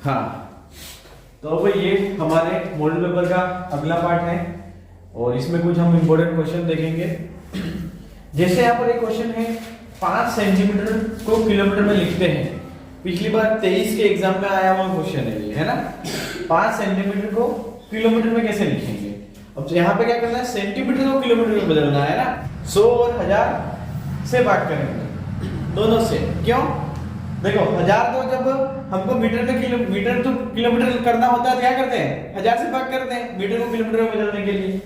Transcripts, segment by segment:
हाँ, तो अब ये हमारे मॉडल पेपर का अगला पार्ट है और इसमें कुछ हम इम्पोर्टेंट क्वेश्चन देखेंगे। जैसे यहाँ पर एक क्वेश्चन है, 5 सेंटीमीटर को किलोमीटर में लिखते हैं। पिछली बार 23 के एग्जाम में आया हुआ क्वेश्चन है ये, है ना। 5 सेंटीमीटर को किलोमीटर में कैसे लिखेंगे। अब तो यहाँ पे क्या करना है, सेंटीमीटर को किलोमीटर में बदलना है ना। 100 और 1000 से भाग करेंगे, दोनों से। क्यों, देखो 1000 तो जब हमको मीटर में किलोमीटर तो किलोमीटर करना होता है तो क्या करते हैं, 1000 से भाग करते हैं मीटर को किलोमीटर में बदलने के लिए।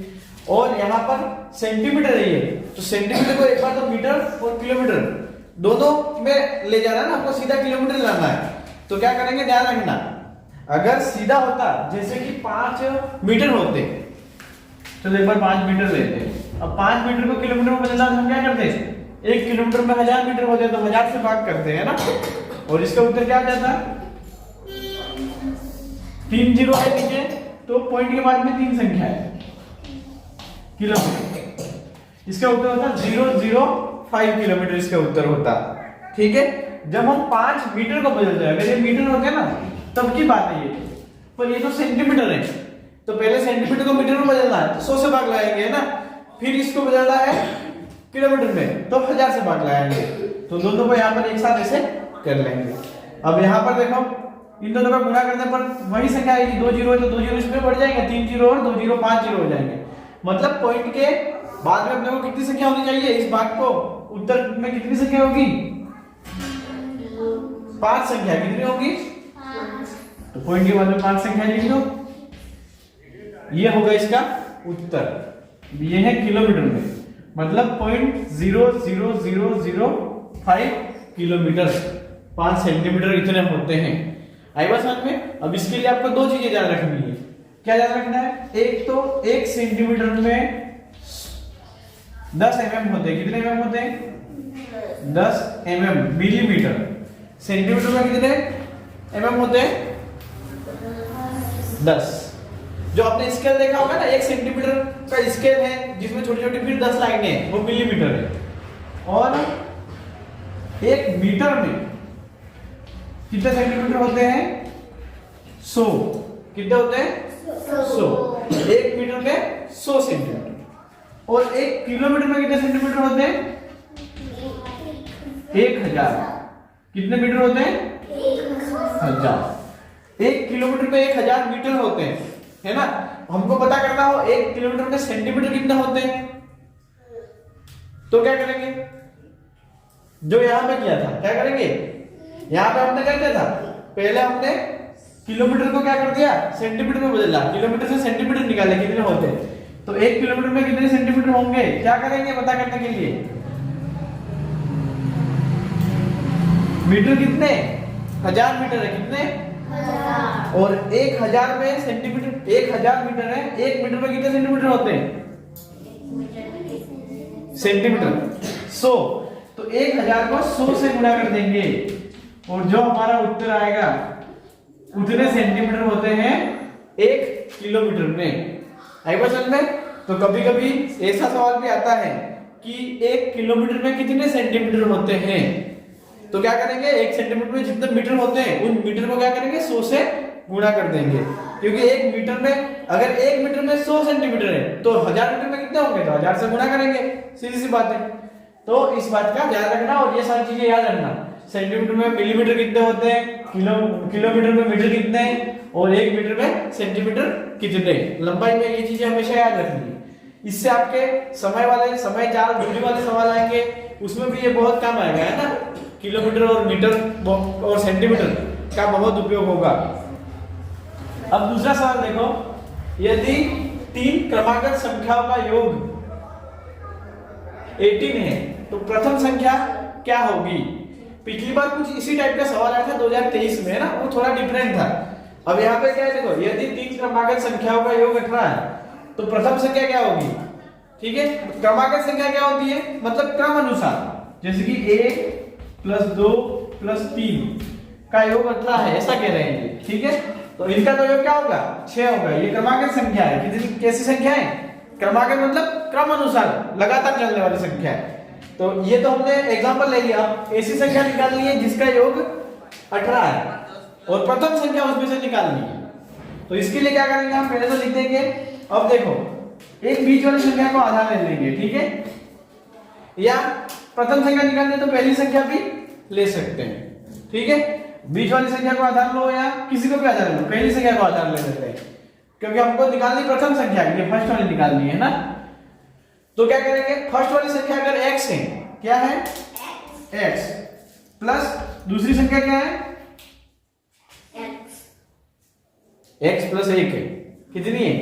और यहाँ पर सेंटीमीटर है ये, तो सेंटीमीटर को एक बार तो मीटर और किलोमीटर दोनों में ले जाना है ना, हमको सीधा किलोमीटर लाना है। तो क्या करेंगे, ध्यान रखना, अगर सीधा होता जैसे कि 5 मीटर होते, चलो एक बार 5 मीटर लेते हैं। अब 5 मीटर को किलोमीटर में बदलना हम क्या करते हैं, 1 किलोमीटर में 1000 मीटर होते तो 1000 से भाग करते हैं ना। और इसका उत्तर क्या आ जाता है, 3 जीरो है नीचे, तो पॉइंट के बाद में 3 संख्या है, किलोमीटर। इसका उत्तर होता 005 किलोमीटर इसका उत्तर होता। ठीक है, जब हम 5 मीटर को बदलते हैं, अगर ये मीटर होते ना तब की बात है ये, पर ये तो सेंटीमीटर है, तो पहले सेंटीमीटर को मीटर में बदलना है तो 100 से भाग लगाएंगे, है ना। फिर इसको बदलना है किलोमीटर में तो 1000 से भाग लगाएंगे। तो दोनों को यहाँ पर एक साथ ऐसे कर लेंगे। अब यहाँ पर देखो, इन दोनों का गुणा करने पर वही संख्या आएगी, 2 जीरो है तो 2 जीरो इसमें बढ़ जाएंगे, 3 जीरो और 2 जीरो 5 जीरो हो जाएंगे। मतलब पॉइंट के बाद में अपने को कितनी संख्या होनी चाहिए, इस भाग को उत्तर में कितनी संख्या होगी, 5 संख्या। कितनी होगी, तो पॉइंट के बाद में 5 संख्या लिख दो, ये होगा इसका उत्तर। ये है किलोमीटर में, मतलब 0.00005 किलोमीटर, 5 सेंटीमीटर इतने होते हैं। आई बात समझ में। अब इसके लिए आपको 2 चीजें ध्यान रखनी है। क्या ध्यान रखना है, एक तो 1 सेंटीमीटर में 10 mm होते हैं। कितने mm होते हैं, 10 mm, मिलीमीटर। सेंटीमीटर में कितने mm होते हैं, 10। जो आपने स्केल देखा होगा ना, 1 सेंटीमीटर का स्केल है जिसमें छोटी छोटी फिर 10 लाइनें हैं, वो मिलीमीटर है। और 1 मीटर में कितने सेंटीमीटर होते हैं, 100। कितने होते हैं, 100। 1 मीटर में 100 सेंटीमीटर। और 1 किलोमीटर में कितने सेंटीमीटर होते हैं, 1000। कितने मीटर होते हैं, 1000। 1 किलोमीटर में 1000 मीटर होते हैं, है ना। हमको पता करना हो 1 किलोमीटर में सेंटीमीटर कितने होते हैं, तो क्या करेंगे, जो यहां पे किया था, क्या करेंगे, यहां पे हमने क्या किया था, पहले हमने किलोमीटर को क्या कर दिया, सेंटीमीटर में बदला, किलोमीटर से सेंटीमीटर निकाले कितने होते हैं। तो 1 किलोमीटर में कितने सेंटीमीटर होंगे, क्या करेंगे पता करने के लिए, मीटर कितने, 1000 मीटर है, कितने, और 1000 में सेंटीमीटर, 1000 मीटर है, 1 मीटर में कितने सेंटीमीटर होते हैं, सेंटीमीटर 100। तो 1000 को 100 से गुणा कर देंगे और जो हमारा उत्तर आएगा उतने सेंटीमीटर होते हैं 1 किलोमीटर में। आई बात समझ में। तो कभी कभी ऐसा सवाल भी आता है कि 1 किलोमीटर में कितने सेंटीमीटर होते हैं, तो क्या करेंगे, 1 सेंटीमीटर में जितने मीटर होते हैं उन मीटर को क्या करेंगे, 100 से गुणा कर देंगे। क्योंकि 1 मीटर में, अगर 1 मीटर में 100 सेंटीमीटर है तो 1000 मीटर में कितने होंगे, तो 1000 से गुणा करेंगे, सीधी सी बात है। तो इस बात का ध्यान रखना और ये सारी चीजें याद रखना। सेंटीमीटर में मिलीमीटर कितने होते हैं, किलोमीटर में मीटर कितने हैं, और 1 मीटर में सेंटीमीटर कितने, लंबाई में। ये चीजें हमेशा याद रखनी है। इससे आपके समय जाल दूरी वाले सवाल आएंगे, उसमें भी ये बहुत काम आएगा, है ना। किलोमीटर और मीटर और सेंटीमीटर का बहुत उपयोग होगा। अब दूसरा सवाल देखो, यदि 3 क्रमागत संख्याओं का योग 18 है तो प्रथम संख्या क्या होगी। पिछली बार कुछ इसी टाइप का सवाल आया था 2023 में, है ना, वो थोड़ा डिफरेंट था। अब यहाँ पे क्या है, देखो, यदि 3 क्रमागत संख्याओं का योग 18 है तो प्रथम संख्या क्या होगी। ठीक है, क्रमागत संख्या क्या होती है, मतलब क्रम अनुसार, जैसे कि 1 + 2 + 3 का योग 18 है, ऐसा कह रहे हैं। ठीक है, तो इनका तो योग क्या होगा, 6 होगा। ये क्रमागत संख्या है। कितनी, कैसी संख्या है, क्रमागत मतलब क्रम अनुसार लगातार चलने वाली संख्या है। तो ये तो हमने एग्जांपल ले लिया। ऐसी संख्या निकालनी है जिसका योग 18 है, और प्रथम संख्या उसमें से निकालनी है। तो इसके लिए क्या करेंगे हम, पहले तो लिख देंगे। अब देखो एक बीच वाली संख्या को आधार ले लेंगे, ठीक है, या प्रथम संख्या निकालनी है तो पहली संख्या भी ले सकते हैं, ठीक है। बीच वाली संख्या को आधार लो या किसी को भी आधार लो, पहली संख्या को आधार ले लेते हैं क्योंकि हमको निकालनी प्रथम संख्या है, फर्स्ट वाली निकालनी है ना। तो क्या करेंगे, फर्स्ट वाली संख्या अगर x है, क्या है x, प्लस दूसरी संख्या क्या है x प्लस 1 है, कितनी है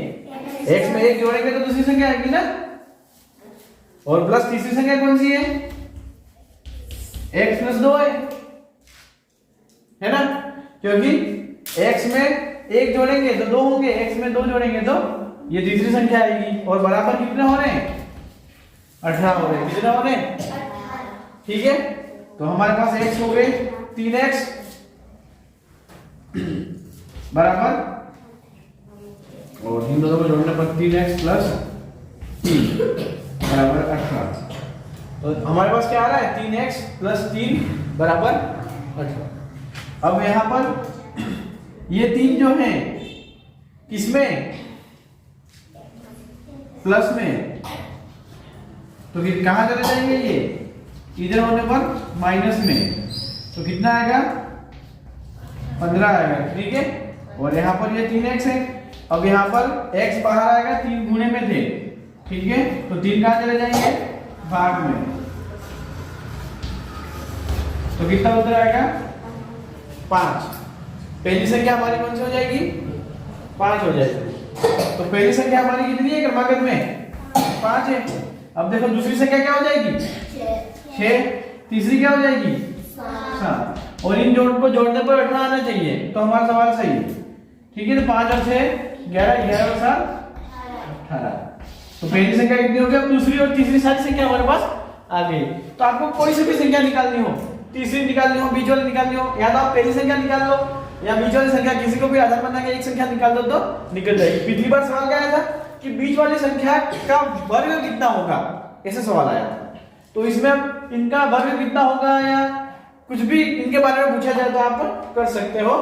x में 1 जोड़ेंगे तो दूसरी संख्या आएगी ना, और प्लस तीसरी संख्या कौन सी है x प्लस 2 है ना, क्योंकि x में 1 जोड़ेंगे तो 2 होंगे, x में 2 जोड़ेंगे तो ये तीसरी संख्या आएगी, और बराबर कितने हो रहे हैं 18 हो रहे हैं, कितने हो रहे हैं 18, ठीक है। तो हमारे पास x हो गए 3x बराबर, और इन दोनों को जोड़ने पर 3x प्लस 3 बराबर 18। तो हमारे पास क्या आ रहा है 3x प्लस 3 बराबर 18। अब यहां पर ये 3 जो है किसमें, प्लस में, तो फिर कहां चले जाएंगे ये, इधर होने पर माइनस में, तो कितना आएगा 15 आएगा, ठीक है। और यहाँ पर ये 3x है, अब यहाँ पर x बाहर आएगा, 3 गुणे में थे, ठीक है, तो 3 कहां चले जाएंगे भाग में, तो कितना उत्तर आएगा 5। पहली संख्या हमारी कौन सी हो जाएगी 5 हो जाएगी। तो पहली संख्या हमारी कितनी है क्रमांक में 5 है। अब देखो दूसरी संख्या क्या हो जाएगी 6, तीसरी क्या हो जाएगी 7, और इन जोड़ को जोड़ने पर 18 आना चाहिए, तो हमारा सवाल सही है, ठीक है। तो 5 और 6 11, 11 और 7 18। तो पहली संख्या कितनी हो गई, अब दूसरी और तीसरी सारी संख्या हमारे पास आ गई। तो आपको कोई सी भी संख्या निकालनी हो, तीसरी निकालनी हो, बीच वाली निकालनी हो, या तो आप पहली संख्या निकाल लो या बीच वाली संख्या, किसी को भी आधार बना के एक संख्या निकाल दो तो निकल जाएगी। पिछली बार सवाल क्या आया था कि बीच वाली संख्या का वर्ग कितना होगा, ऐसा सवाल आया था। तो इसमें इनका वर्ग कितना होगा या कुछ भी इनके बारे में पूछा जाए तो आप कर सकते हो।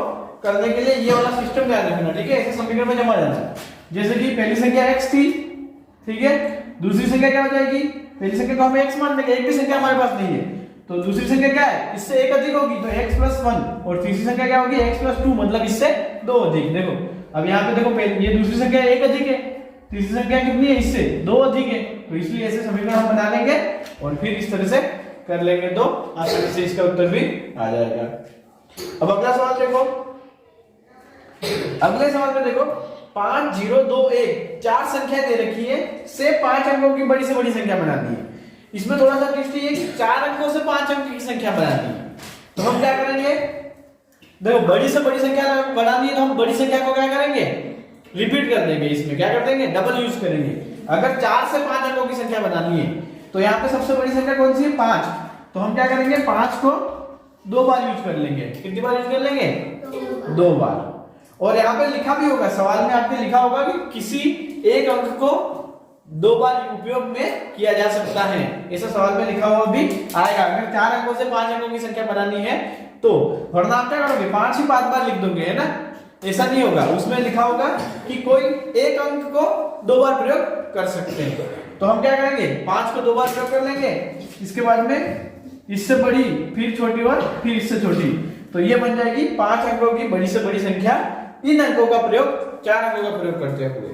करने के लिए ये वाला सिस्टम याद रखना, ठीक है, ऐसे समीकरण में जमा जाना है। जैसे कि पहली संख्या x थी, ठीक है, दूसरी संख्या क्या हो जाएगी, पहली संख्या को हम x मान लेंगे, एक भी संख्या हमारे पास नहीं है, तो दूसरी संख्या क्या है, इससे एक अधिक होगी तो x प्लस 1, और तीसरी संख्या क्या होगी x प्लस 2, मतलब इससे 2 अधिक। देखो अब यहाँ पे देखो ये दूसरी संख्या एक अधिक है, तीसरी संख्या कितनी है इससे 2 अधिक है, तो इसलिए ऐसे समीकरण हम बना लेंगे और फिर इस तरह से कर लेंगे तो आसानी से इसका उत्तर भी आ जाएगा। अब अगला सवाल देखो, अगले सवाल में देखो 5 0 2 1 4 संख्या दे रखी है, से 5 अंकों की बड़ी से बड़ी संख्या बनानी है। इसमें थोड़ा सा ट्विस्ट ये कि 4 अंकों से 5 अंक की संख्या बनानी है। तो हम क्या करेंगे, देखो बड़ी से बड़ी संख्या बनानी है तो हम बड़ी संख्या को क्या करेंगे रिपीट कर देंगे, इसमें क्या कर देंगे डबल यूज करेंगे। अगर 4 से 5 अंकों की संख्या बनानी है तो यहाँ पे सबसे बड़ी संख्या कौन सी है 5, तो हम क्या करेंगे 5 को 2 बार यूज कर लेंगे। कितनी बार यूज कर लेंगे 2 बार। और यहाँ पे लिखा भी होगा, सवाल में आपने लिखा होगा कि किसी एक अंक को 2 बार उपयोग में किया जा सकता है, ऐसा सवाल में लिखा हुआ भी आएगा। अगर 4 अंकों से 5 अंकों की संख्या बनानी है तो, वरना आप क्या करोगे 5 ही 5 बार लिख दोगे, है ना, ऐसा नहीं होगा। उसमें लिखा होगा कि कोई एक अंक को 2 बार प्रयोग कर सकते हैं। तो हम क्या करेंगे 5 को 2 बार प्रयोग कर लेंगे, इसके बाद में इससे बड़ी, फिर छोटी और फिर इससे छोटी, तो ये बन जाएगी 5 अंकों की बड़ी से बड़ी संख्या, इन अंकों का प्रयोग 4 अंकों का प्रयोग करते हुए।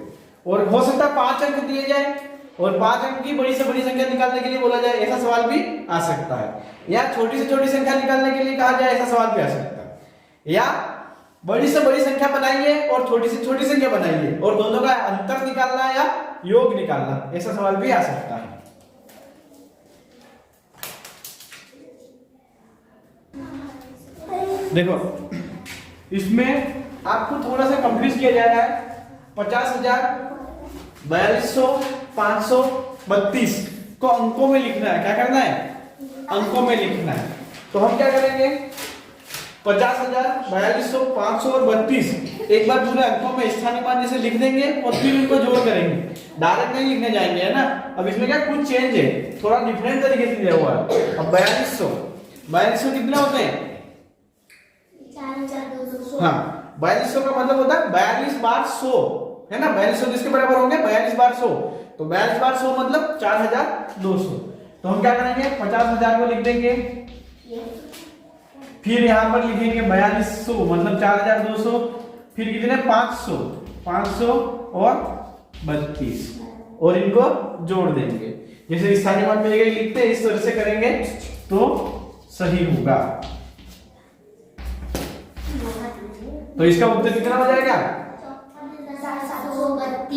और हो सकता है 5 अंक दिए जाए और 5 अंक की बड़ी से बड़ी संख्या निकालने के लिए बोला जाए, ऐसा सवाल भी आ सकता है। या छोटी से छोटी संख्या निकालने के लिए कहा जाए, ऐसा सवाल भी आ सकता है। या बड़ी से बड़ी संख्या बनाइए और छोटी से छोटी संख्या बनाइए और दोनों का अंतर निकालना या योग निकालना, ऐसा सवाल भी आ सकता है। देखो इसमें आपको थोड़ा सा कंफ्यूज किया जा रहा है। 50,000 4200 532 को अंकों में लिखना है, क्या करना है अंकों में लिखना है। तो हम क्या करेंगे 50,000 4200 500 और 32 एक बार पूरे अंकों में स्थानीय मान जैसे लिख देंगे और फिर इनको जोड़ करेंगे, डायरेक्ट नहीं लिखने जाएंगे, है ना। अब इसमें क्या कुछ चेंज है, थोड़ा डिफरेंट तरीके से दिया हुआ है। अब 4200 कितने होते हैं 4200 हाँ 4200 का मतलब होता है 42 बार 100, है ना। 4200 किसके बराबर होंगे? 42 बार 100। तो 42 बार 100 मतलब 4200। तो हम क्या करेंगे, 50,000 को लिख देंगे, फिर यहां पर लिखेंगे 4200 मतलब 4200, फिर कितने 500, 500 और 32 और इनको जोड़ देंगे। जैसे स्थानीय मान मिलेगा लिखते हैं, इस तरह से करेंगे तो सही होगा। तो इसका उत्तर कितना हो जाएगा?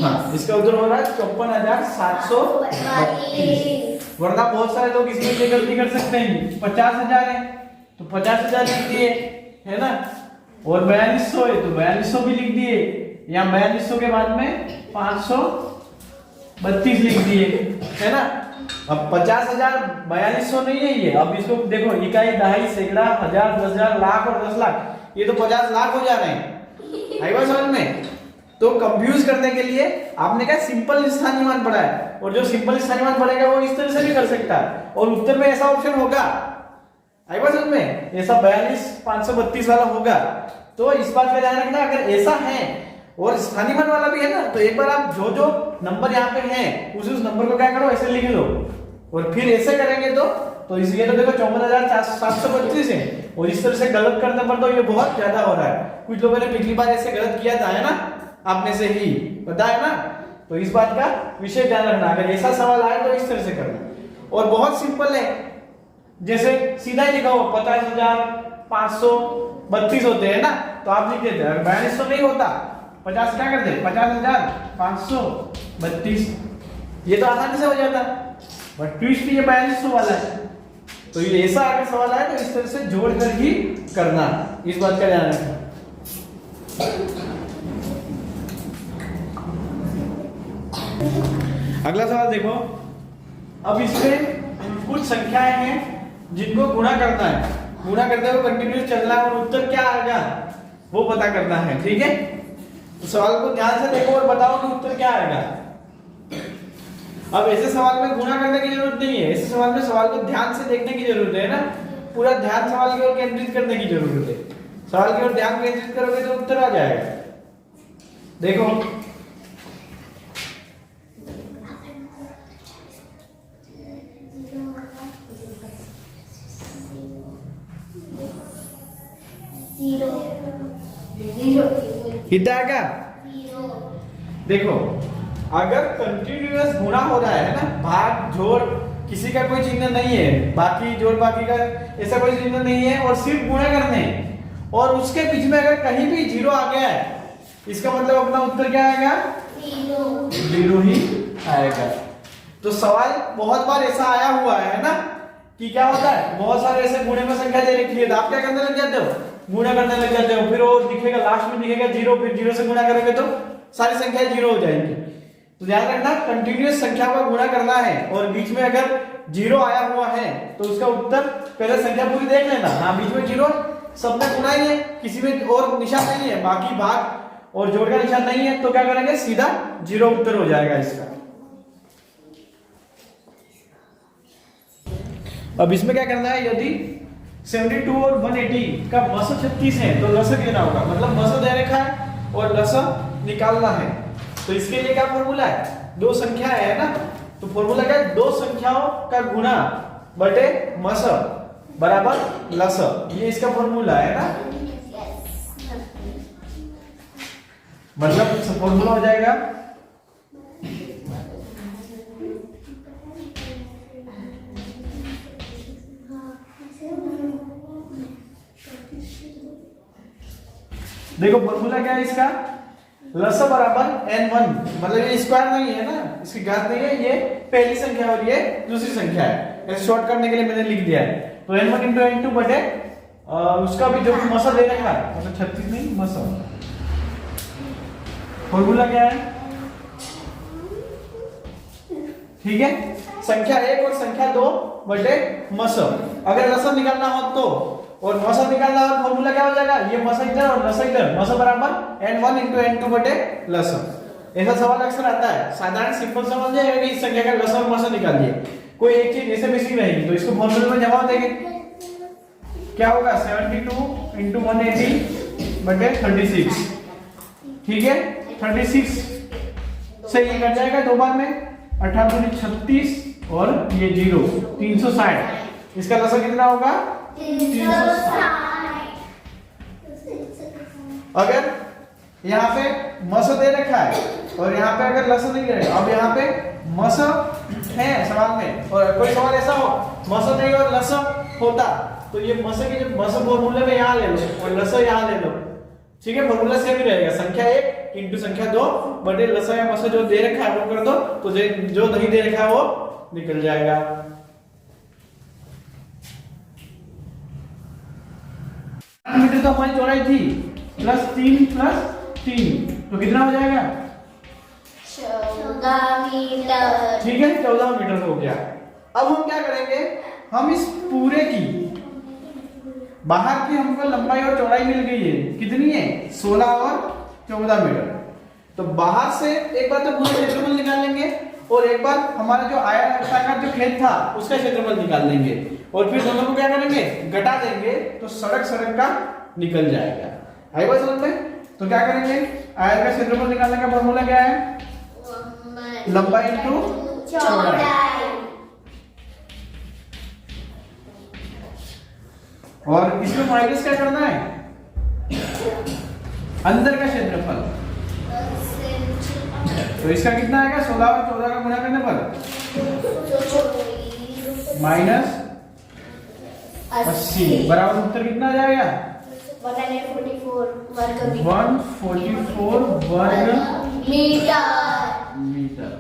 हाँ, इसका उत्तर हो रहा है 54,732। वरना बहुत सारे लोग इसमें ये गलती कर सकते हैं, 50,000 है तो 50,000 लिख दिए, है ना, और 4200 है तो 4200 भी लिख दिए, या 4200 के बाद में 532 लिख दिए, है ना। अब 50,000 4200 नहीं है ये। अब इसको देखो, इकाई, दहाई, सैकड़ा, हजार, 10,000, लाख और 10 लाख, ये तो 50 लाख हो जा रहे हैं। आई बात समझ में? तो कंफ्यूज करने के लिए आपने कहा सिंपल स्थानीय मान पढ़ा है, और जो सिंपल स्थानीय मान पढ़ेगा वो इस तरह से भी कर सकता है, और उत्तर में ऐसा ऑप्शन होगा। आई बात समझ में? ऐसा 42,532 वाला होगा। तो इस बात का ध्यान रखना, अगर ऐसा है और स्थानीय मान वाला भी है ना, तो एक बार आप जो जो नंबर यहाँ पे हैं उस नंबर को क्या करो, ऐसे लिख लो, और फिर ऐसे करेंगे तो इसलिए तो देखो 54,732 है, और इस तरह से गलत करने पर तो ये बहुत ज्यादा हो रहा है। कुछ लोगों ने पिछली बार ऐसे गलत किया था, है ना, आप में से ही पता है ना। तो इस बात का विशेष ध्यान रखना, अगर ऐसा सवाल आए तो इस तरह से करना। और बहुत सिंपल है, जैसे सीधा ही लिखा हो 50,532 होते हैं ना, तो आप लिख देते, अगर 4200 नहीं होता 50 क्या करते, 50,532, ये तो आसानी से हो जाता। बट ट्विस्ट ये 4200 वाला है, तो ये ऐसा अगर सवाल आए तो इस तरह से जोड़ कर ही करना, इस बात का ध्यान रखना। अगला सवाल देखो, अब इसमें कुछ संख्याएं हैं जिनको गुणा करना है, गुणा करते हुए कंटिन्यूस चलना है, और उत्तर क्या आएगा वो पता करना है, ठीक है। तो सवाल को ध्यान से देखो और बताओ कि उत्तर क्या आएगा। अब ऐसे सवाल में गुणा करने की जरूरत नहीं है, ऐसे सवाल में सवाल को ध्यान से देखने की जरूरत है ना, पूरा ध्यान सवाल की ओर केंद्रित करने की जरूरत है। सवाल की ओर ध्यान केंद्रित करोगे तो उत्तर आ जाएगा। देखो कितना आएगा? देखो, अगर कंटिन्यूअस गुणा हो रहा है ना, भाग जोड़ किसी का कोई चिन्ह नहीं है, बाकी जोड़ बाकी का ऐसा कोई चिन्ह नहीं है, और सिर्फ गुणा करने, और उसके बीच में अगर कहीं भी जीरो आ गया है, इसका मतलब अपना उत्तर क्या आएगा? जीरो ही आएगा। तो सवाल बहुत बार ऐसा आया हुआ है ना, कि क्या होता है, बहुत सारे ऐसे गुणे में संख्या दे रखी है, तो आप क्या करने लग जाते हो, गुणा करने लग जाते हो, फिर वो दिखेगा लास्ट में दिखेगा जीरो, फिर जीरो से गुणा करोगे तो सारी संख्याएं जीरो हो जाएंगी। तो ध्यान रखना, कंटिन्यूअस संख्या का गुणा करना है, और बीच में अगर जीरो आया हुआ है तो उसका उत्तर, पहले संख्या पूरी देख लेना, हाँ बीच में जीरो सब में गुणा ही है, किसी में और निशान नहीं है, बाकी भाग और जोड़ का निशान नहीं है, तो क्या करेंगे, सीधा जीरो उत्तर हो जाएगा इसका। अब इसमें क्या करना है, यदि 72 और 180 का मस 36 है तो लसक देना होगा, मतलब मस दे रखा है और लसक निकालना है। तो इसके लिए क्या फॉर्मूला है, दो संख्या है ना, तो फॉर्मूला क्या है, दो संख्याओं का गुणा बटे मस बराबर लसक, ये इसका फॉर्मूला है ना। मतलब फॉर्मूला हो जाएगा देखो, फॉर्मूला क्या है इसका, लस बराबर n1, मतलब ये स्क्वायर नहीं है ना, इसकी घात नहीं है, ये पहली संख्या और ये दूसरी संख्या है, ऐसे शॉर्ट करने के लिए मैंने लिख दिया है। तो n1 इंटू n2 बटे उसका भी जो भी मसा दे रखा है, मतलब 36 नहीं मसा। फॉर्मूला क्या है, ठीक है, संख्या 1 और संख्या 2 बटे मस। अगर लसम निकालना हो तो, और मसा निकालना हो, फॉर्मूला क्या हो जाएगा, ये मसा इधर और लसा इधर, मसा बराबर n1 इंटू n2 बटे लसम। ऐसा सवाल अक्सर आता है, साधारण सिंपल सवाल है कि इस संख्या का लसा और मसा निकालिए, कोई एक चीज ऐसे मिसिंग रहेगी, तो इसको फॉर्मूले में जमा देंगे, क्या होगा 72 इंटू 180 बटे 36, ठीक है। 36 से ये कट जाएगा 2 बार में, 18 दूनी 36 और ये 0, 360। इसका लसागु कितना होगा? 360। अगर यहाँ पे मस दे रखा है और यहाँ पे अगर लस नहीं है, अब यहाँ पे मस है सवाल में और कोई सवाल ऐसा हो मस नहीं और लस होता तो ये मस की जब मस फॉर्मूले में यहाँ ले लो और लस यहाँ ले लो, ठीक है। फॉर्मूला सेम ही रहेगा, संख्या 1 इंटू संख्या 2 बटे लस या मस जो दे रखा है वो कर दो, तो जो नहीं दे रखा है वो निकल जाएगा। मीटर तो हमारी चौड़ाई थी प्लस 3 तो कितना हो जाएगा? 14 मीटर, ठीक है, 14 मीटर हो गया। अब हम क्या करेंगे, हम इस पूरे की बाहर की हमको लंबाई और चौड़ाई मिल गई है, कितनी है? 16 और 14 मीटर। तो बाहर से एक बार तो पूरा क्षेत्रफल निकाल लेंगे और एक बार हमारा जो आयताकार जो खेत था उसका क्षेत्रफल निकाल लेंगे और फिर दोनों को क्या करेंगे? घटा देंगे तो सड़क का निकल जाएगा। आई बात समझ में? तो क्या करेंगे, आयत का क्षेत्रफल निकालने का फॉर्मूला क्या है? लंबाई इंटू चौड़ाई। और इसमें माइनस क्या करना है? अंदर का क्षेत्रफल। तो इसका कितना आएगा? 16 और 14 का गुणा करने पर माइनस 80 बराबर उत्तर कितना आ जाएगा? 144 वर्ग मीटर।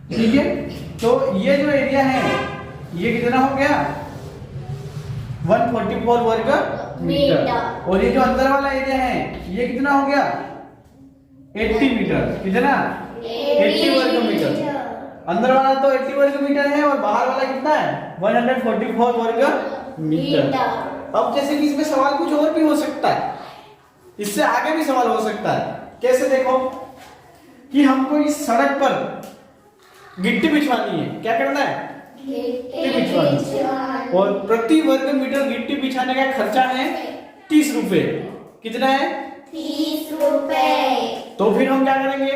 ठीक है, तो ये जो एरिया है ये कितना हो गया? 144 वर्ग मीटर। और ये जो अंदर वाला एरिया है ये कितना हो गया? 80 मीटर। कितना? 80 वर्ग मीटर। अंदर वाला तो 80 वर्ग मीटर है और बाहर वाला कितना है? 144 वर्ग मीटर। अब जैसे कि इसमें सवाल कुछ और भी हो सकता है, इससे आगे भी सवाल हो सकता है। कैसे? देखो कि हमको इस सड़क पर गिट्टी बिछवानी है। क्या करना है? गिट्टी बिछवानी। और प्रति वर्ग मीटर गिट्टी बिछाने का खर्चा है 30 रुपए। कितना है? 30 रुपए। तो फिर हम क्या करेंगे,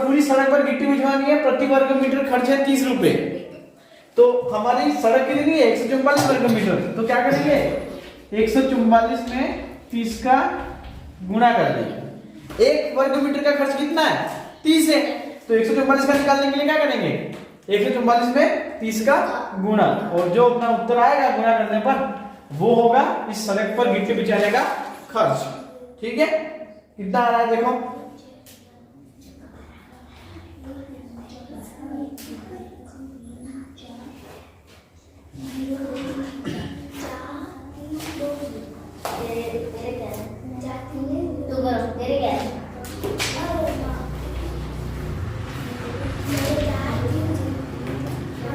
पूरी सड़क पर गिट्टी बिछवानी है, प्रति वर्ग मीटर खर्च है 30 रुपए। तो हमारी सड़क कितनी है? 144 वर्ग मीटर। तो क्या करेंगे, 144 में 30 का गुणा कर देंगे। 1 वर्ग मीटर का खर्च कितना है? 30 है। तो 144 का निकालने के लिए क्या करेंगे, 144 में 30 का गुणा, और जो अपना उत्तर आएगा गुणा करने पर वो होगा इस सड़क पर गिट्टी बिछाने का खर्च। ठीक है, कितना आ रहा है देखो,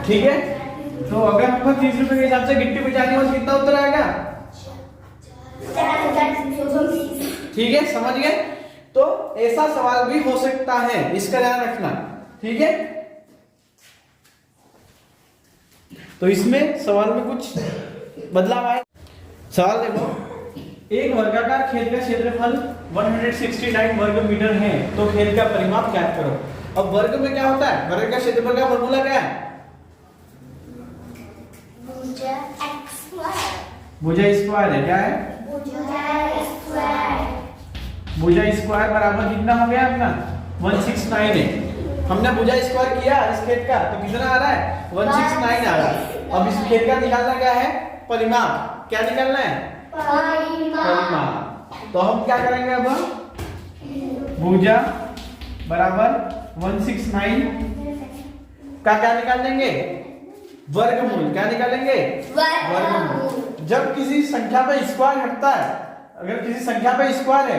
ठीक है। तो अगर हमको 30 रुपए के हिसाब से गिट्टी बिछानी हो तो कितना उत्तर आएगा? ठीक है, समझ गए? तो ऐसा सवाल भी हो सकता है, इसका ध्यान रखना। ठीक है, तो इसमें सवाल में कुछ बदलाव आए। सवाल देखो, एक वर्गाकार खेत का क्षेत्रफल 169 वर्ग मीटर है, तो खेत का परिमाप ज्ञात करो। अब वर्ग में क्या होता है? वर्ग का क्षेत्रफल का फॉर्मूला क्या है? भुजा स्क्वायर है। क्या है? भुजा स्क्वायर बराबर कितना हो गया अपना? 169 है। हमने भुजा स्क्वायर किया इस खेत का, तो कितना आ रहा है? 169 आ रहा है। अब इस खेत का निकालना क्या है? परिमाप। क्या निकालना है? परिमाप। तो हम क्या करेंगे अब, भुजा बराबर 169 का क्या निकाल लेंगे? वर्गमूल। क्या निकालेंगे? वर्गमूल। जब किसी संख्या पे स्क्वायर हटता है, अगर किसी संख्या पे स्क्वायर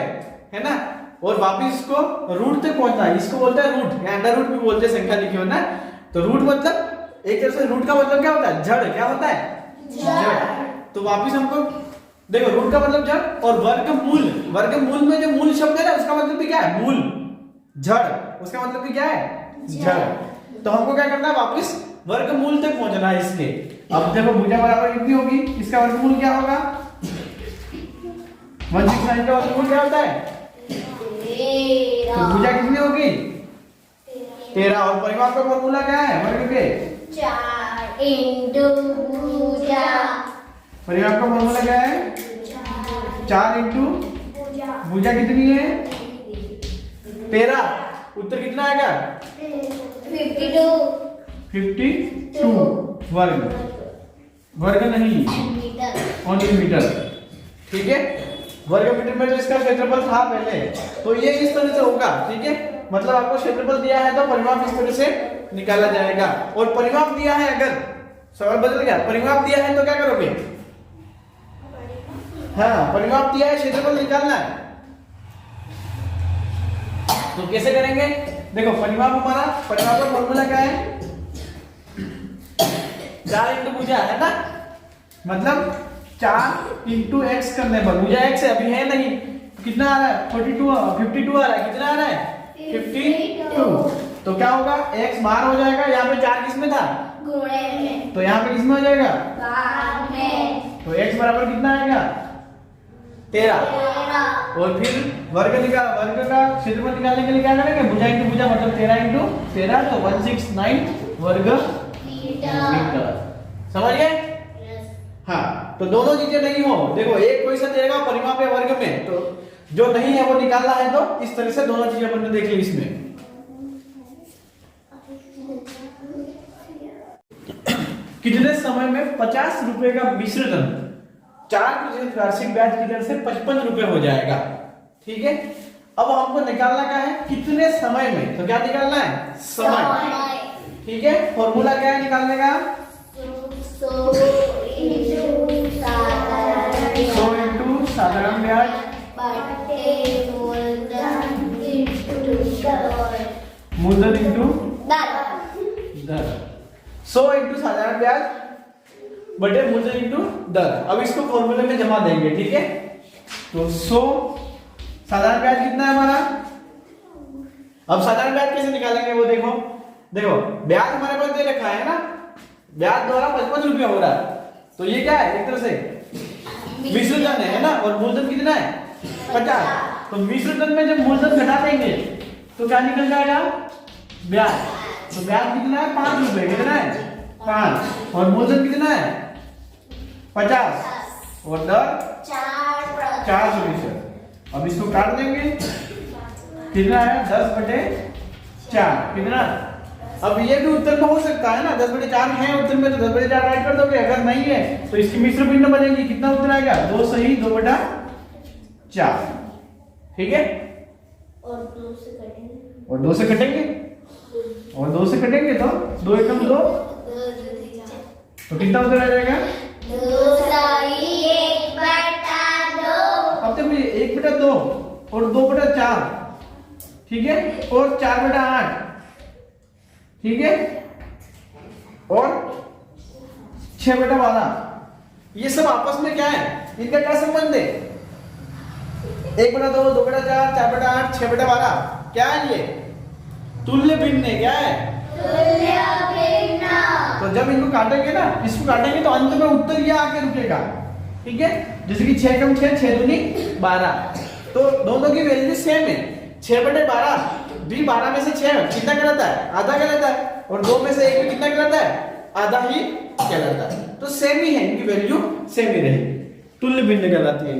है ना, और वापिस इसको रूट तक पहुंचना है, इसको बोलते हैं रूट या अंडर रूट भी बोलते हैं, संख्या लिखी हो ना। तो रूट मतलब एक तरह से रूट का मतलब क्या होता है? जड़। क्या होता है? जड़। तो वापिस हमको देखो, रूट का मतलब जड़, और वर्गमूल, वर्गमूल में जो मूल शब्द है ना उसका मतलब भी क्या है? मूल। जड़ उसका मतलब भी क्या है? जड़। तो हमको क्या करना है? वापिस वर्गमूल तक पहुंचना है इसके। अब देखो, भुजा बराबर कितनी होगी? इसका वर्गमूल क्या होगा? 169 का वर्गमूल क्या होता है? तो भुजा कितनी होगी? 13। और परिमाप का फॉर्मूला क्या है वर्ग के? 4 इंटू भुजा। परिमाप का फॉर्मूला क्या है? 4 इंटू भुजा कितनी है? 13। उत्तर कितना आएगा? 52 वर्ग। वर्ग नहीं, ओनली मीटर। ठीक है, वर्ग मीटर में जो इसका क्षेत्रफल था पहले, तो ये इस तरह से होगा। ठीक है, मतलब आपको क्षेत्रफल दिया है तो परिमाप इस तरह से निकाला जाएगा। और परिमाप दिया है, अगर सवाल बदल गया, परिमाप दिया है तो क्या करोगे? हाँ, परिमाप दिया है, क्षेत्रफल निकालना है, तो कैसे करेंगे? देखो, परिमाप हमारा, परिमाप का फॉर्मूला क्या है? 4 इंटू भुजा है ना, मतलब 4 इंटू एक्स करने पर, भुजा एक्स है, अभी है नहीं, कितना आ रहा है? 52 आ रहा है। कितना आ रहा है? 52। तो क्या होगा? x बाहर हो जाएगा। यहाँ पे 4 किस में था? गुणे में। तो यहाँ पे किस में हो जाएगा? भाग में। तो x बराबर कितना आएगा? 13। 13। और फिर वर्ग का क्षेत्रफल निकालने के लिए क्या करेंगे? भुजा इंटू भुजा, मतलब 13 इंटू 13, तो 169 वर्ग मीटर। समझ गए? हाँ, तो दोनों चीजें नहीं हो, देखो एक क्वेश्चन देगा परिमाप या वर्ग में, तो जो नहीं है वो निकालना है, तो इस तरह से दोनों चीजें अपन ने देख ली इसमें। कितने समय में 50 रुपए का मिश्र धन 4% वार्षिक ब्याज की दर से 55 रुपए हो जाएगा? ठीक है, अब हमको निकालना क्या है? कितने समय में, तो क्या निकालना है? समय। ठीक है, फॉर्मूला क्या है निकालने का? 100 इंटू साधारण ब्याज मूलधन इंटू दर। 100 इंटू साधारण ब्याज बटे मूलधन इंटू दर। अब इसको फॉर्मूले में जमा देंगे। ठीक है, तो 100 साधारण ब्याज कितना है हमारा? अब साधारण ब्याज कैसे निकालेंगे वो देखो। देखो, ब्याज हमारे पास दे रखा है ना, ब्याज द्वारा 55 रुपये हो रहा है, तो ये क्या है? एक तरह से मिश्र धन है ना, और मूलधन कितना है? 50। तो मिश्र धन में जब मूलधन घटा देंगे तो क्या निकल जाएगा? ब्याज। तो ब्याज कितना है? 5 रुपए। कितना है? 5। और मूलधन कितना है? 50। और दर 4%। अब इसको काट देंगे, कितना है? 10/4। कितना? अब ये भी उत्तर में हो सकता है ना, 10/4 है उत्तर में, तो 10/4 राइट कर दोगे। अगर नहीं है तो इसकी मिश्र भिन्न बनेगी। कितना उत्तर आएगा? 2 सही 2/4। ठीक है, और 2 से कटेंगे, और 2 से कटेंगे, और 2 से कटेंगे तो 2 एकम 2, तो कितना उत्तर आ जाएगा? 2 सही 1/2। अब देखो, 1/2 और 2/4, ठीक है, और 4/8, ठीक है, और 6/12, ये सब आपस में क्या है? इनका क्या संबंध है? 1/2, 2/4, 4/8, 6/12, क्या है ये? तुल्य भिन्न है। क्या है? तुल्य भिन्न। तो जब इनको काटेंगे ना, इसको काटेंगे तो अंत में उत्तर ये आके रुकेगा। ठीक है, जैसे कि 6 कम 6, 6 दूनी 12, तो दोनों की वैल्यू सेम है। 6/12 भी 12 में से 6 कितना कहलाता है? आधा कहलाता है। और 2 में से 1 भी कितना कहलाता है? आधा ही कहलाता है। तो सेम ही है, इनकी वैल्यू सेम ही रहेगी, तुल्य भिन्न कहलाती है।